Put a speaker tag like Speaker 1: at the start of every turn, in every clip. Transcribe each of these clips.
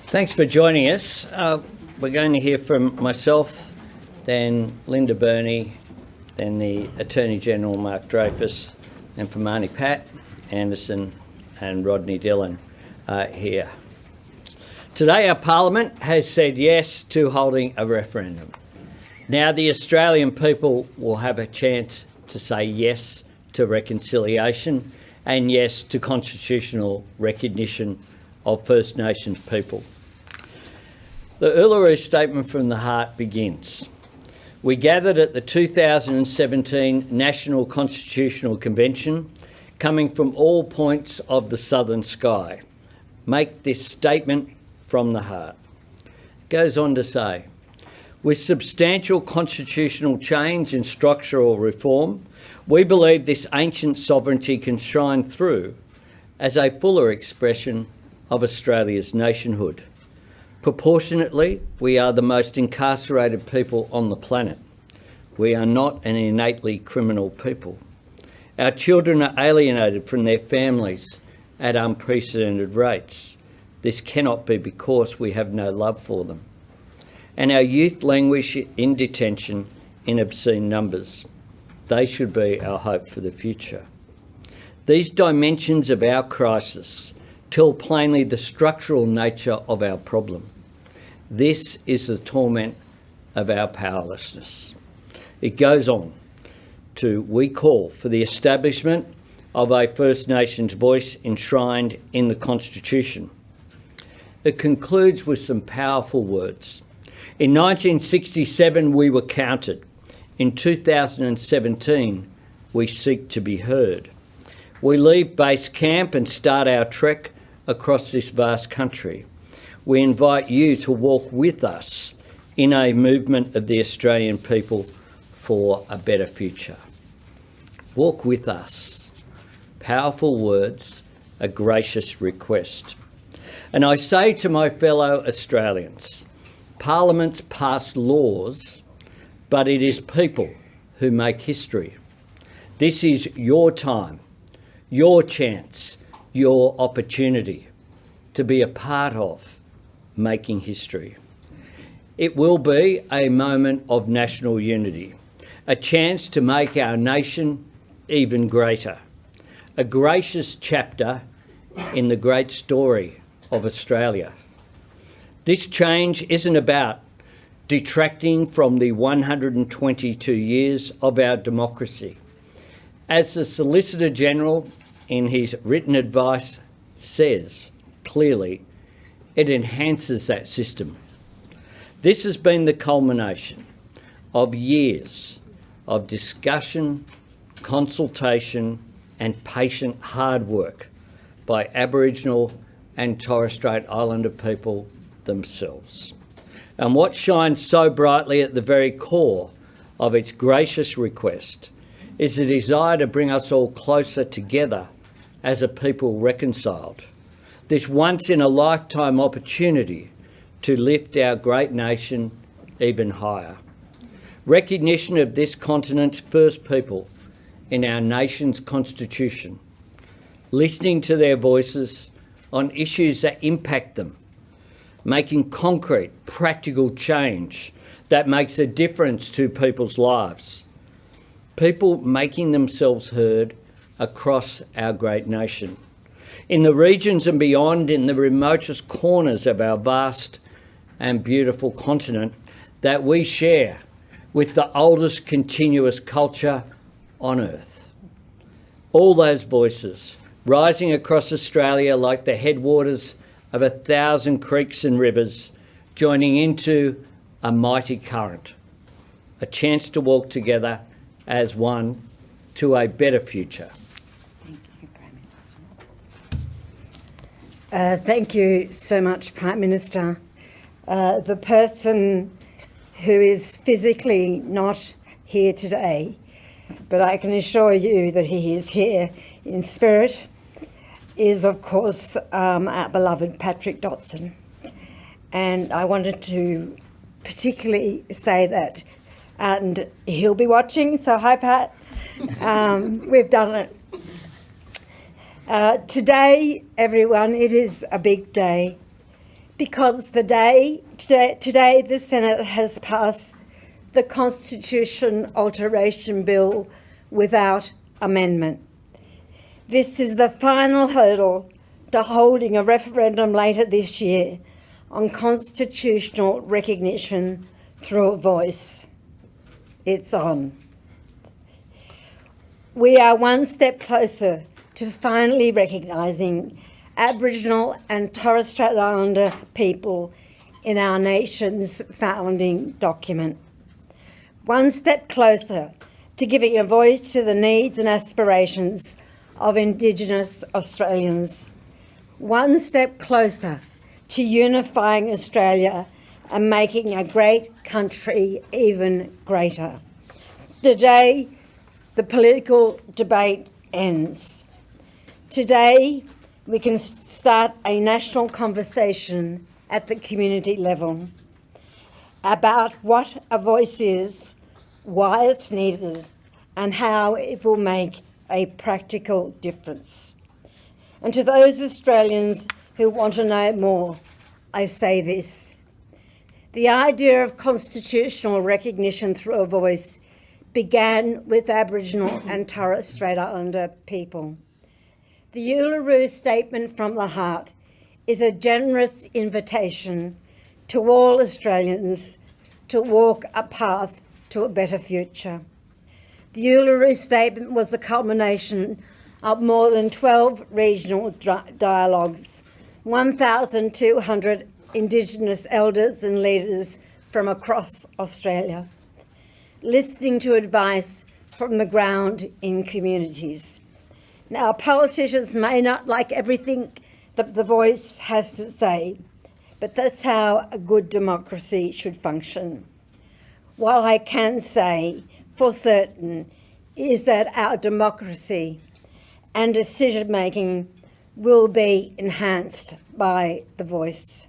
Speaker 1: Thanks for joining us. We're going to hear from myself, then Linda Burney, then the Attorney General Mark Dreyfus, and from Marnie Pat Anderson and Rodney Dillon here. Today our Parliament has said yes to holding a referendum. Now the Australian people will have a chance to say yes to reconciliation and yes to constitutional recognition of First Nations people. The Uluru Statement from the Heart begins. We gathered at the 2017 National Constitutional Convention, coming from all points of the southern sky. Make this statement from the heart. Goes on to say, with substantial constitutional change and structural reform, we believe this ancient sovereignty can shine through as a fuller expression of Australia's nationhood. Proportionately, we are the most incarcerated people on the planet. We are not an innately criminal people. Our children are alienated from their families at unprecedented rates. This cannot be because we have no love for them. And our youth languish in detention in obscene numbers. They should be our hope for the future. These dimensions of our crisis tell plainly the structural nature of our problem. This is the torment of our powerlessness. It goes on to, we call for the establishment of a First Nations voice enshrined in the Constitution. It concludes with some powerful words. In 1967, we were counted. In 2017, we seek to be heard. We leave base camp and start our trek across this vast country. We invite you to walk with us in a movement of the Australian people for a better future. Walk with us. Powerful words, a gracious request. And I say to my fellow Australians, Parliaments pass laws, but it is people who make history. This is your time, your chance, your opportunity to be a part of making history. It will be a moment of national unity, a chance to make our nation even greater, a gracious chapter in the great story of Australia. This change isn't about detracting from the 122 years of our democracy. As the Solicitor General in his written advice says clearly, it enhances that system. This has been the culmination of years of discussion, consultation and patient hard work by Aboriginal and Torres Strait Islander people themselves. And what shines so brightly at the very core of its gracious request is the desire to bring us all closer together as a people reconciled. This once-in-a-lifetime opportunity to lift our great nation even higher. Recognition of this continent's first people in our nation's constitution. Listening to their voices on issues that impact them. Making concrete, practical change that makes a difference to people's lives. People making themselves heard across our great nation. In the regions and beyond, in the remotest corners of our vast and beautiful continent that we share with the oldest continuous culture on earth. All those voices rising across Australia like the headwaters of 1,000 creeks and rivers, joining into a mighty current, a chance to walk together as one to a better future.
Speaker 2: Thank you, Prime Minister. Thank you so much, Prime Minister. The person who is physically not here today, but I can assure you that he is here in spirit, is of course our beloved Patrick Dotson. And I wanted to particularly say that, and he'll be watching, so hi Pat, we've done it. Today, everyone, it is a big day Because today the Senate has passed the Constitution Alteration Bill without amendment. This is the final hurdle to holding a referendum later this year on constitutional recognition through a voice. It's on. We are one step closer to finally recognising Aboriginal and Torres Strait Islander people in our nation's founding document. One step closer to giving a voice to the needs and aspirations of Indigenous Australians. One step closer to unifying Australia and making a great country even greater. Today, the political debate ends. Today, we can start a national conversation at the community level about what a voice is, why it's needed, and how it will make a practical difference. And to those Australians who want to know more, I say this. The idea of constitutional recognition through a voice began with Aboriginal and Torres Strait Islander people. The Uluru Statement from the Heart is a generous invitation to all Australians to walk a path to a better future. The Uluru Statement was the culmination of more than 12 regional dialogues, 1,200 Indigenous elders and leaders from across Australia, listening to advice from the ground in communities. Now, politicians may not like everything that the voice has to say, but that's how a good democracy should function. What I can say for certain is that our democracy and decision-making will be enhanced by the voice.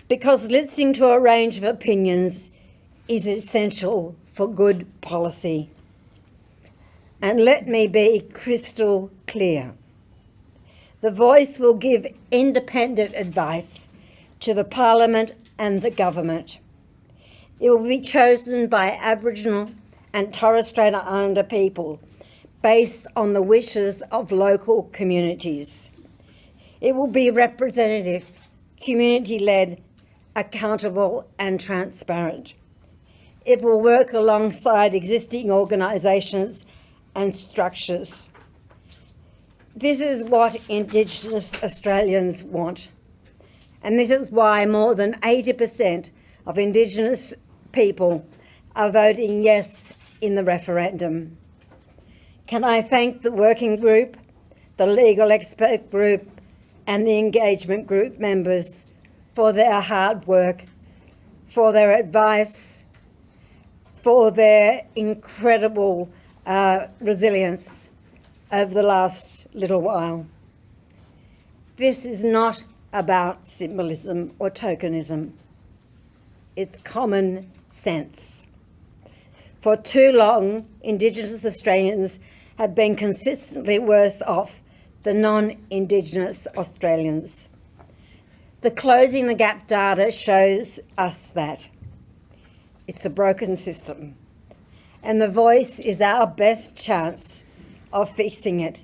Speaker 2: Because listening to a range of opinions is essential for good policy. And let me be crystal clear. The voice will give independent advice to the Parliament and the government. It will be chosen by Aboriginal and Torres Strait Islander people based on the wishes of local communities. It will be representative, community-led, accountable and transparent. It will work alongside existing organisations and structures. This is what Indigenous Australians want. And this is why more than 80% of Indigenous people are voting yes in the referendum. Can I thank the working group, the legal expert group, and the engagement group members for their hard work, for their advice, for their incredible resilience over the last little while. This is not about symbolism or tokenism. It's common sense. For too long, Indigenous Australians have been consistently worse off than non-Indigenous Australians. The Closing the Gap data shows us that. It's a broken system, and the voice is our best chance of fixing it,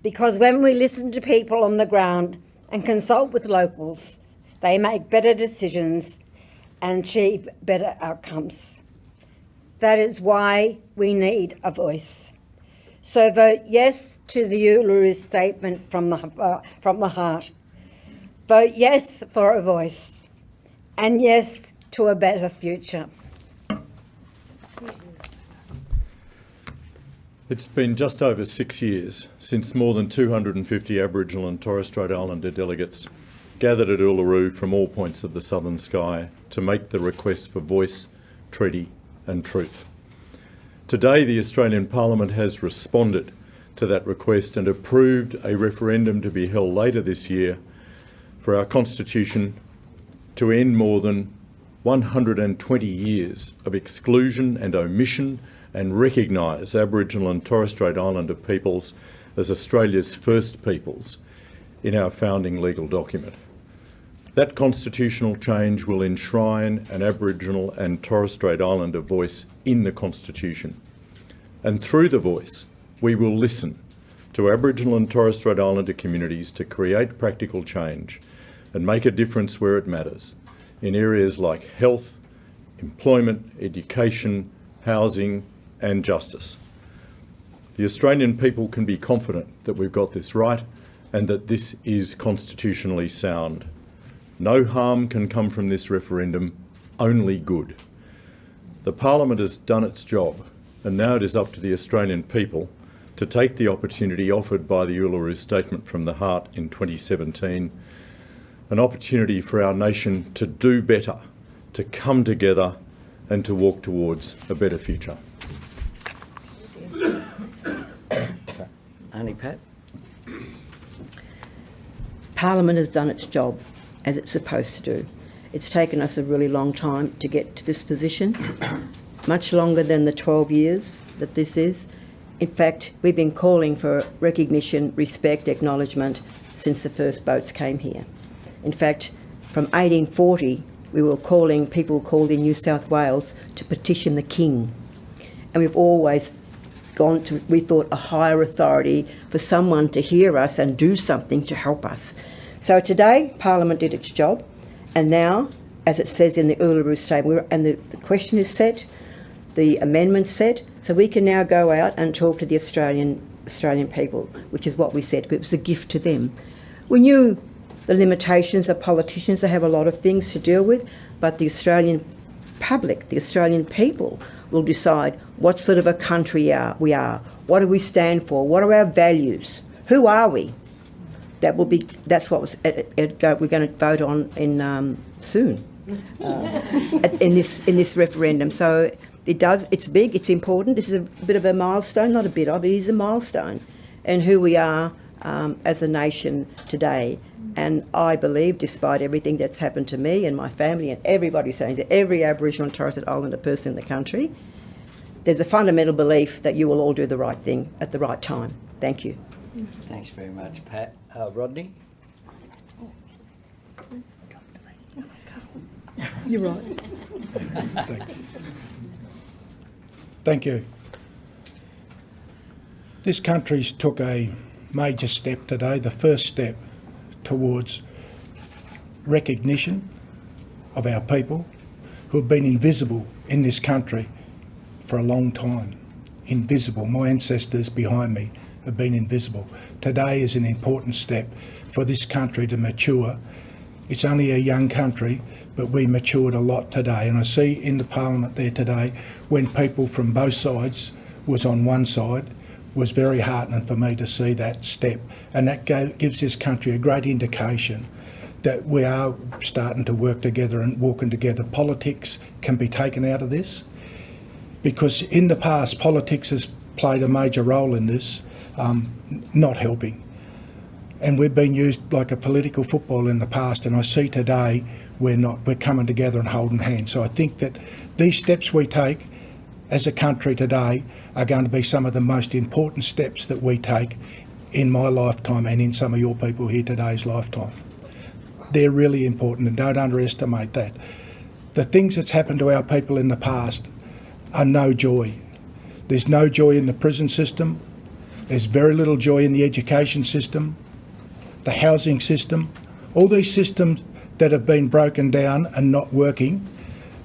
Speaker 2: because when we listen to people on the ground and consult with locals, they make better decisions and achieve better outcomes. That is why we need a voice. So vote yes to the Uluru Statement from the heart. Vote yes for a voice, and yes to a better future.
Speaker 3: It's been just over 6 years since more than 250 Aboriginal and Torres Strait Islander delegates gathered at Uluru from all points of the southern sky to make the request for voice, treaty and truth. Today, the Australian Parliament has responded to that request and approved a referendum to be held later this year for our Constitution to end more than 120 years of exclusion and omission and recognise Aboriginal and Torres Strait Islander peoples as Australia's first peoples in our founding legal document. That constitutional change will enshrine an Aboriginal and Torres Strait Islander voice in the Constitution. And through the voice, we will listen to Aboriginal and Torres Strait Islander communities to create practical change and make a difference where it matters, in areas like health, employment, education, housing and justice. The Australian people can be confident that we've got this right and that this is constitutionally sound. No harm can come from this referendum, only good. The Parliament has done its job, and now it is up to the Australian people to take the opportunity offered by the Uluru Statement from the Heart in 2017, an opportunity for our nation to do better, to come together and to walk towards a better future.
Speaker 1: Auntie Pat?
Speaker 4: Parliament has done its job as it's supposed to do. It's taken us a really long time to get to this position, much longer than the 12 years that this is. In fact, we've been calling for recognition, respect, acknowledgement since the first boats came here. In fact, from 1840, we were calling, people called in New South Wales to petition the King. And we've always gone to, we thought, a higher authority for someone to hear us and do something to help us. So today, Parliament did its job, and now, as it says in the Uluru Statement, and the question is set, the amendment's set, so we can now go out and talk to the Australian people, which is what we said. It was a gift to them. We knew the limitations of politicians. They have a lot of things to deal with, but the Australian public, the Australian people, will decide what sort of a country we are. What do we stand for? What are our values? Who are we? That's what we're going to vote on in soon in this referendum. So it's big, it's important. This is a bit of a milestone, not a bit of it is a milestone, in who we are as a nation today. And I believe, despite everything that's happened to me and my family and everybody saying that, every Aboriginal and Torres Strait Islander person in the country, there's a fundamental belief that you will all do the right thing at the right time. Thank you.
Speaker 1: Thanks very much, Pat. Rodney?
Speaker 4: You're right.
Speaker 5: Thank you. This country's took a major step today, the first step towards recognition of our people who have been invisible in this country for a long time. Invisible. My ancestors behind me have been invisible. Today is an important step for this country to mature. It's only a young country, but we matured a lot today. And I see in the Parliament there today, when people from both sides was on one side, was very heartening for me to see that step. And that gives this country a great indication that we are starting to work together and walking together. Politics can be taken out of this, because in the past, politics has played a major role in this, not helping. And we've been used like a political football in the past, and I see today we're coming together and holding hands. So I think that these steps we take as a country today are going to be some of the most important steps that we take in my lifetime and in some of your people here today's lifetime. They're really important, and don't underestimate that. The things that's happened to our people in the past are no joy. There's no joy in the prison system. There's very little joy in the education system, the housing system, all these systems that have been broken down and not working.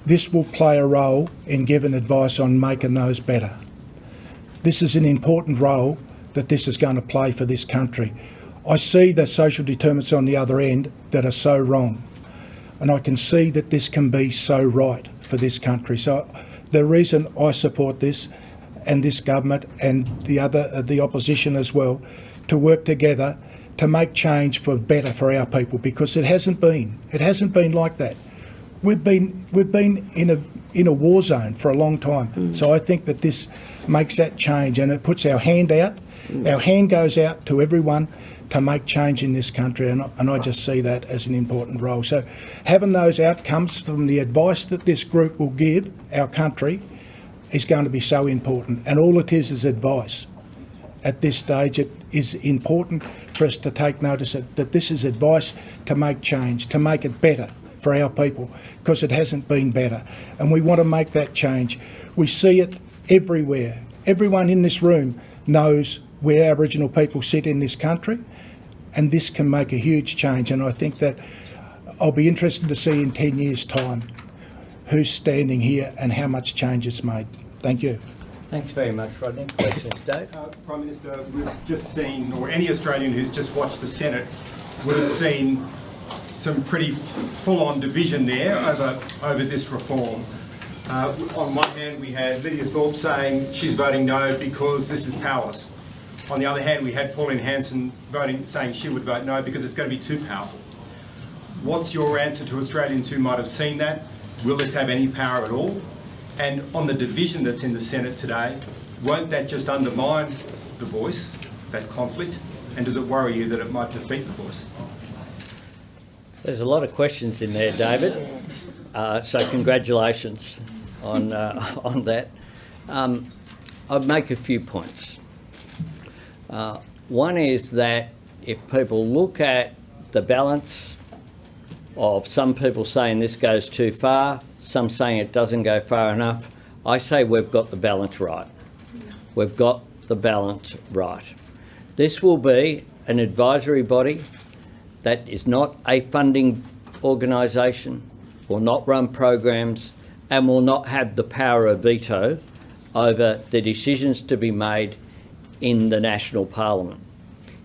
Speaker 5: This will play a role in giving advice on making those better. This is an important role that this is going to play for this country. I see the social determinants on the other end that are so wrong, and I can see that this can be so right for this country. So the reason I support this and this government and the opposition as well, to work together to make change for better for our people, because it hasn't been like that. We've been in a war zone for a long time. So I think that this makes that change, and it puts our hand out. Our hand goes out to everyone to make change in this country, and I just see that as an important role. So having those outcomes from the advice that this group will give our country is going to be so important, and all it is advice. at this stage. It is important for us to take notice that this is advice to make change, to make it better for our people, because it hasn't been better. And we want to make that change. We see it everywhere. Everyone in this room knows where Aboriginal people sit in this country, and this can make a huge change. And I think that I'll be interested to see in 10 years' time who's standing here and how much change it's made. Thank you.
Speaker 1: Thanks very much, Rodney. Questions, Dave?
Speaker 6: Prime Minister, we've just seen, or any Australian who's just watched the Senate would have seen some pretty full-on division there over this reform. On one hand, we had Lydia Thorpe saying she's voting no because this is powerless. On the other hand, we had Pauline Hanson saying she would vote no because it's going to be too powerful. What's your answer to Australians who might have seen that? Will this have any power at all? And on the division that's in the Senate today, won't that just undermine the voice, that conflict? And does it worry you that it might defeat the voice?
Speaker 1: There's a lot of questions in there, David. So congratulations on that. I'd make a few points. One is that if people look at the balance of some people saying this goes too far, some saying it doesn't go far enough, I say we've got the balance right. We've got the balance right. This will be an advisory body that is not a funding organisation, will not run programs, and will not have the power of veto over the decisions to be made in the National Parliament.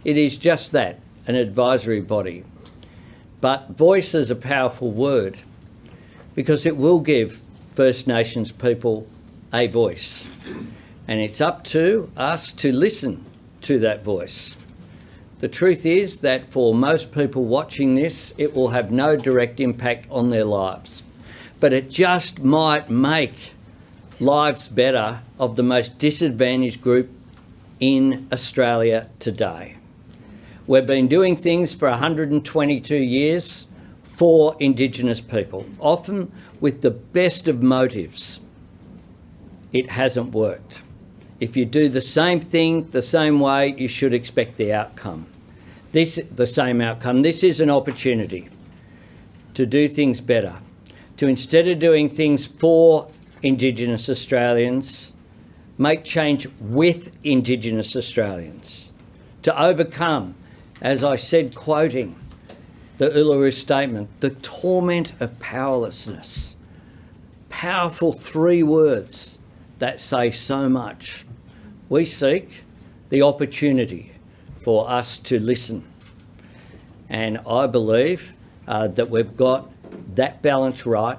Speaker 1: It is just that, an advisory body. But voice is a powerful word because it will give First Nations people a voice. And it's up to us to listen to that voice. The truth is that for most people watching this, it will have no direct impact on their lives. But it just might make lives better of the most disadvantaged group in Australia today. We've been doing things for 122 years for Indigenous people, often with the best of motives. It hasn't worked. If you do the same thing the same way, you should expect the outcome. The same outcome. This is an opportunity to do things better, to instead of doing things for Indigenous Australians, make change with Indigenous Australians, to overcome, as I said, quoting the Uluru Statement, the torment of powerlessness. Powerful 3 words that say so much. We seek the opportunity for us to listen. And I believe that we've got that balance right.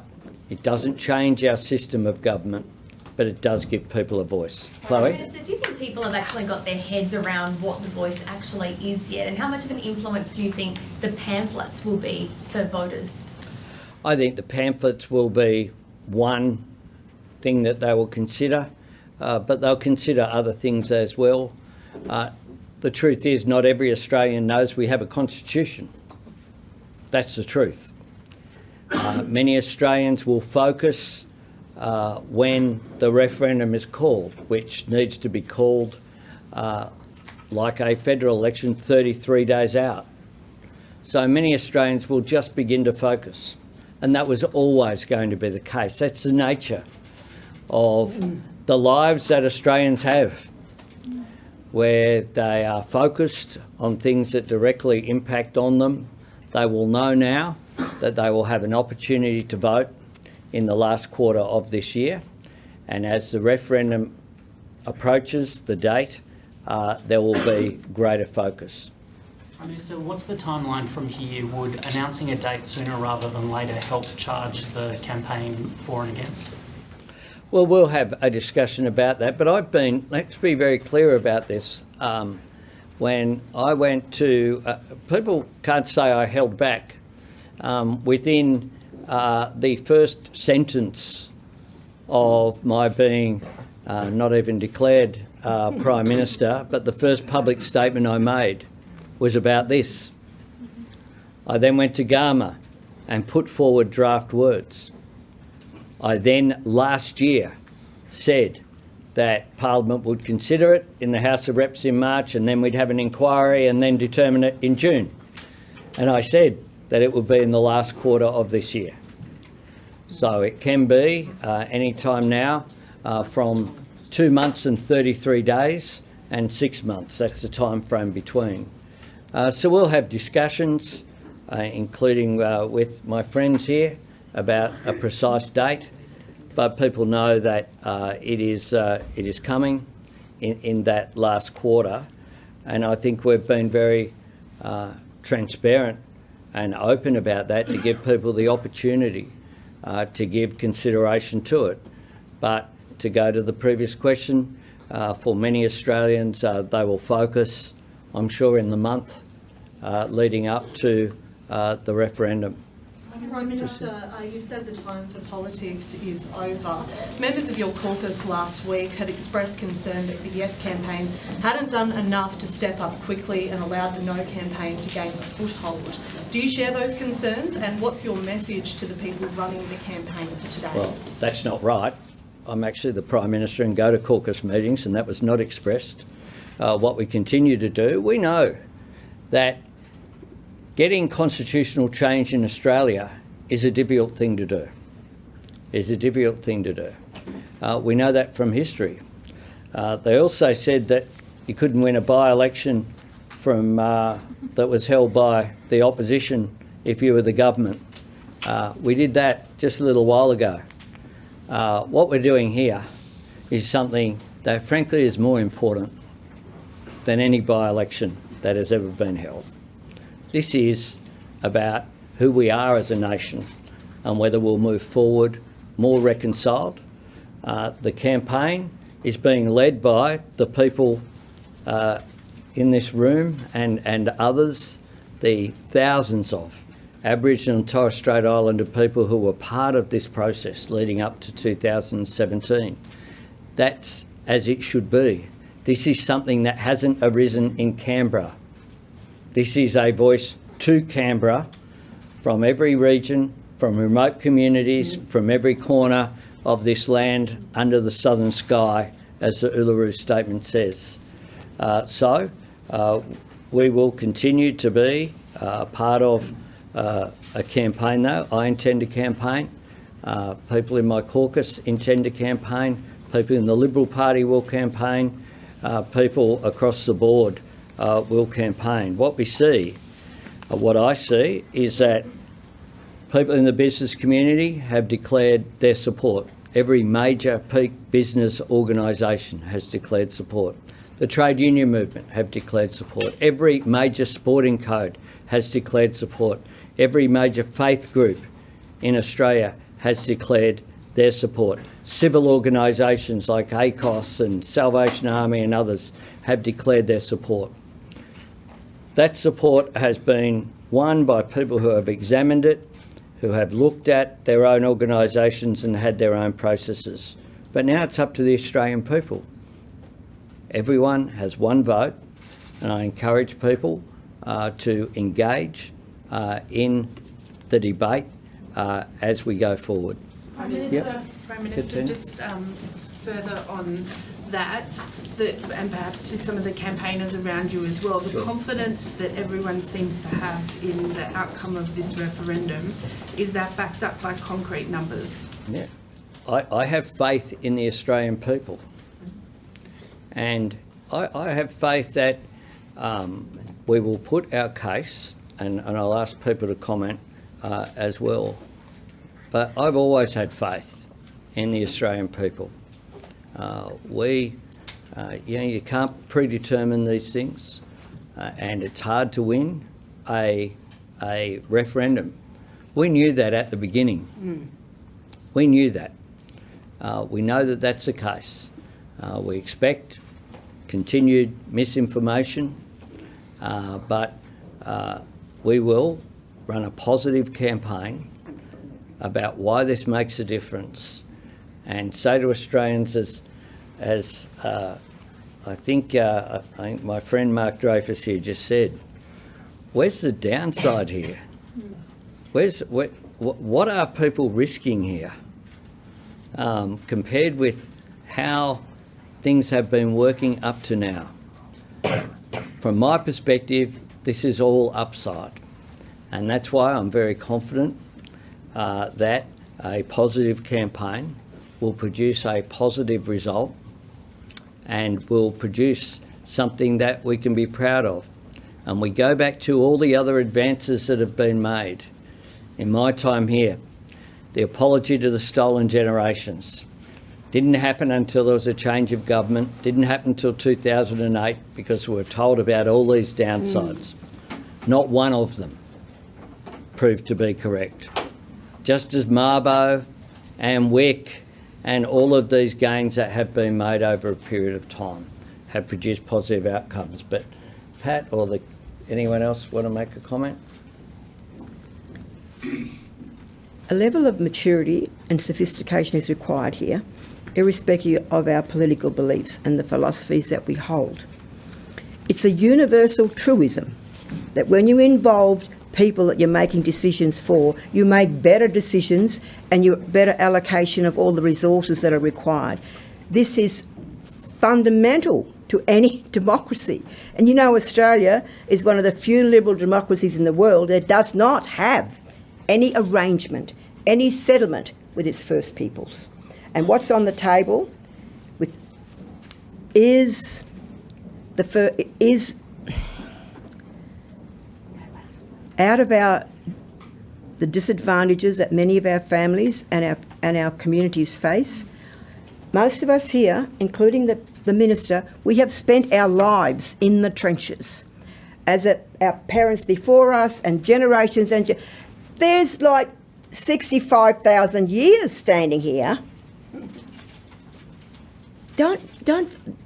Speaker 1: It doesn't change our system of government, but it does give people a voice. Chloe?
Speaker 7: Minister, do you think people have actually got their heads around what the voice actually is yet? And how much of an influence do you think the pamphlets will be for voters?
Speaker 1: I think the pamphlets will be one thing that they will consider, but they'll consider other things as well. The truth is, not every Australian knows we have a constitution. That's the truth. Many Australians will focus when the referendum is called, which needs to be called like a federal election 33 days out. So many Australians will just begin to focus, and that was always going to be the case. That's the nature of the lives that Australians have, where they are focused on things that directly impact on them. They will know now that they will have an opportunity to vote in the last quarter of this year, and as the referendum approaches the date, there will be greater focus.
Speaker 8: Prime Minister, what's the timeline from here? Would announcing a date sooner rather than later help charge the campaign for and against?
Speaker 1: Well, we'll have a discussion about that, but let's be very clear about this. When I went to, people can't say I held back. Within the first sentence of my being not even declared Prime Minister, but the first public statement I made was about this. I then went to Gama and put forward draft words. I then, last year, said that Parliament would consider it in the House of Reps in March, and then we'd have an inquiry and then determine it in June. And I said that it would be in the last quarter of this year. So it can be any time now from 2 months and 33 days and 6 months. That's the time frame between. So we'll have discussions, including with my friends here, about a precise date. But people know that it is coming in that last quarter, and I think we've been very transparent and open about that to give people the opportunity to give consideration to it. But to go to the previous question, for many Australians, they will focus, I'm sure, in the month leading up to the referendum.
Speaker 9: Prime Minister, you said the time for politics is over. Members of your caucus last week had expressed concern that the Yes campaign hadn't done enough to step up quickly and allowed the No campaign to gain a foothold. Do you share those concerns, and what's your message to the people running the campaigns today?
Speaker 1: Well, that's not right. I'm actually the Prime Minister and go to caucus meetings, and that was not expressed. What we continue to do, we know that getting constitutional change in Australia is a difficult thing to do. We know that from history. They also said that you couldn't win a by-election from that was held by the opposition if you were the government. We did that just a little while ago. What we're doing here is something that frankly is more important than any by-election that has ever been held. This is about who we are as a nation and whether we'll move forward more reconciled. The campaign is being led by the people in this room and others, the thousands of Aboriginal and Torres Strait Islander people who were part of this process leading up to 2017. That's as it should be. This is something that hasn't arisen in Canberra. This is a voice to Canberra from every region, from remote communities, from every corner of this land under the southern sky, as the Uluru Statement says. So we will continue to be part of a campaign, though. I intend to campaign. People in my caucus intend to campaign. People in the Liberal Party will campaign. People across the board will campaign. What we see, what I see, is that people in the business community have declared their support. Every major peak business organisation has declared support. The trade union movement have declared support. Every major sporting code has declared support. Every major faith group in Australia has declared their support. Civil organisations like ACOS and Salvation Army and others have declared their support. That support has been won by people who have examined it, who have looked at their own organisations and had their own processes. But now it's up to the Australian people. Everyone has one vote, and I encourage people to engage in the debate as we go forward.
Speaker 10: Prime Minister, just further on that, and perhaps to some of the campaigners around you as well, the confidence that everyone seems to have in the outcome of this referendum, is that backed up by concrete numbers?
Speaker 1: Yeah. I have faith in the Australian people, and I have faith that we will put our case, and I'll ask people to comment as well, but I've always had faith in the Australian people. You can't predetermine these things, and it's hard to win a referendum. We knew that at the beginning. We knew that. We know that that's the case. We expect continued misinformation, but we will run a positive campaign about why this makes a difference, and say to Australians, as I think my friend Mark Dreyfus here just said, where's the downside here? What are people risking here compared with how things have been working up to now. From my perspective, this is all upside. And that's why I'm very confident that a positive campaign will produce a positive result and will produce something that we can be proud of. And we go back to all the other advances that have been made. In my time here, the apology to the stolen generations didn't happen until there was a change of government, didn't happen until 2008 because we were told about all these downsides. Not one of them proved to be correct. Just as Mabo and Wick and all of these gains that have been made over a period of time have produced positive outcomes. But Pat or anyone else want to make a comment?
Speaker 4: A level of maturity and sophistication is required here, irrespective of our political beliefs and the philosophies that we hold. It's a universal truism that when you involve people that you're making decisions for, you make better decisions and you better allocation of all the resources that are required. This is fundamental to any democracy. And you know, Australia is one of the few liberal democracies in the world that does not have any arrangement, any settlement with its First Peoples. And what's on the table is out of the disadvantages that many of our families and our communities face. Most of us here, including the Minister, we have spent our lives in the trenches, as our parents before us and generations. And there's like 65,000 years standing here.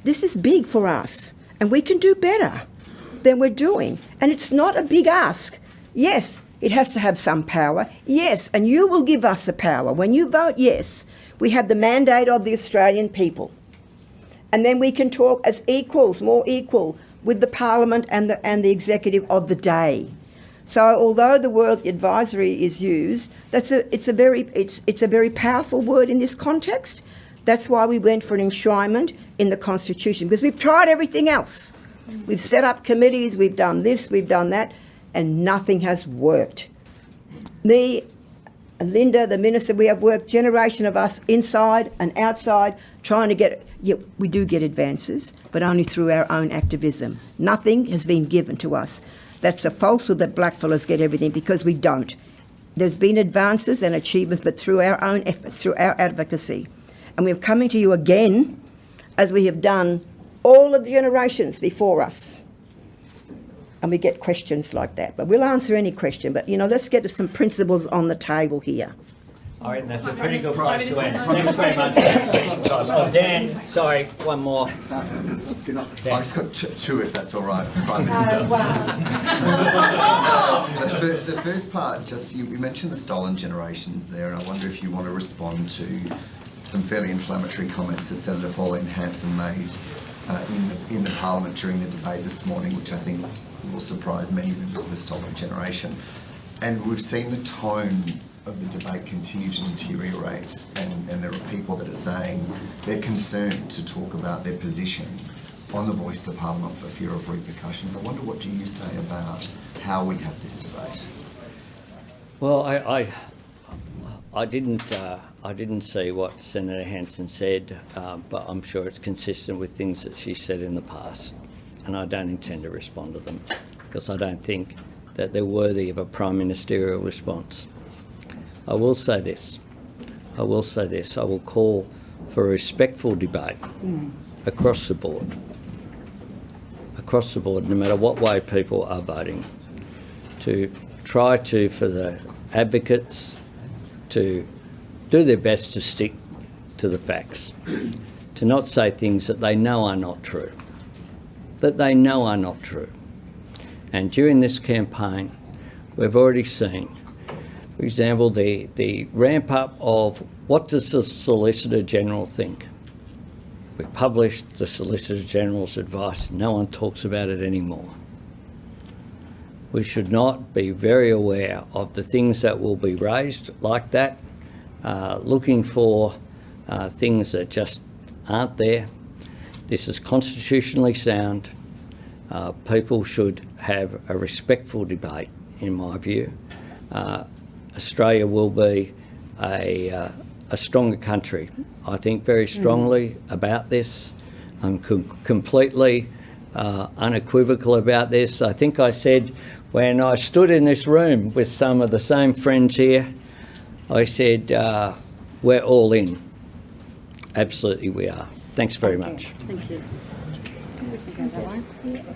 Speaker 4: This is big for us, and we can do better than we're doing. And it's not a big ask. Yes, it has to have some power. Yes, and you will give us the power. When you vote yes, we have the mandate of the Australian people. And then we can talk as equals, more equal, with the Parliament and the executive of the day. So although the word advisory is used, it's a very powerful word in this context. That's why we went for an enshrinement in the Constitution, because we've tried everything else. We've set up committees, we've done this, we've done that, and nothing has worked. Me and Linda, the Minister, we have worked, generation of us inside and outside, trying to get, we do get advances, but only through our own activism. Nothing has been given to us. That's a falsehood that blackfellas get everything, because we don't. There's been advances and achievements, but through our own efforts, through our advocacy. And we're coming to you again, as we have done all of the generations before us. And we get questions like that. But we'll answer any question. But, let's get to some principles on the table here.
Speaker 1: All right, that's a pretty good place to end. Thanks very much for that question, guys. Oh, Dan, sorry, one more.
Speaker 11: I've just got two, if that's all right, Prime Minister. The first part, just you mentioned the stolen generations there, and I wonder if you want to respond to some fairly inflammatory comments that Senator Pauline Hanson made in the Parliament during the debate this morning, which I think will surprise many members of the stolen generation. And we've seen the tone of the debate continue to deteriorate, and there are people that are saying they're concerned to talk about their position on the voice to Parliament for fear of repercussions. I wonder, what do you say about how we have this debate?
Speaker 1: Well, I didn't see what Senator Hanson said, but I'm sure it's consistent with things that she said in the past, and I don't intend to respond to them because I don't think that they're worthy of a Prime Ministerial response. I will say this. I will call for a respectful debate across the board, no matter what way people are voting, to try to, for the advocates, to do their best to stick to the facts, to not say things that they know are not true, And during this campaign, we've already seen, for example, the ramp up of what does the Solicitor General think? We published the Solicitor General's advice. No one talks about it anymore. We should not be very aware of the things that will be raised like that, looking for things that just aren't there. This is constitutionally sound. People should have a respectful debate, in my view. Australia will be a stronger country. I think very strongly about this. I'm completely unequivocal about this. I think I said when I stood in this room with some of the same friends here, I said, we're all in. Absolutely we are. Thanks very much.
Speaker 4: Thank you.